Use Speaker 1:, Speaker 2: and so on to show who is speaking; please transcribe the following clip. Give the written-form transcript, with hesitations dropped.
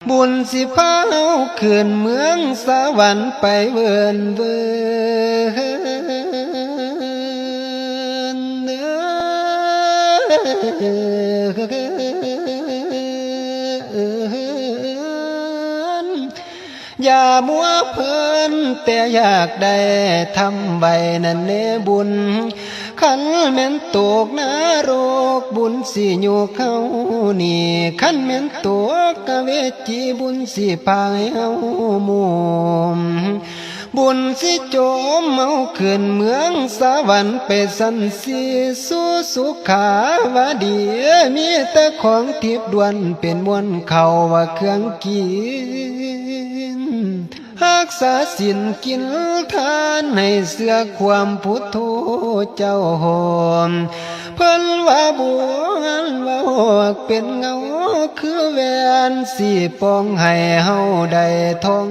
Speaker 1: บุญสิพาเฮาขึ้นเมืองสวรรค์ไปเวินเวินอย่ามัวเพลินแต่อยากได้ทำใบนั่นเนบุญขันแม่นตกนรกบุญสิอยู่เข้านี่ขันแม่นตกกะเวจีบุญสิพาให้เฮามุมบุญสิโจมเมาขึ้นเมืองสวรรค์ไปสันสีสู่สุขาวดีมีแต่ของทิพย์ดวนเป็นมวลเขาว่าเครื่องกินรักษาศีลกินทานให้เสื้อความพุทโธเจ้าหอมเพิ่นว่าบัวว่าหอกเป็นเงาคือแหวนสีปองให้เฮาได้ท่อง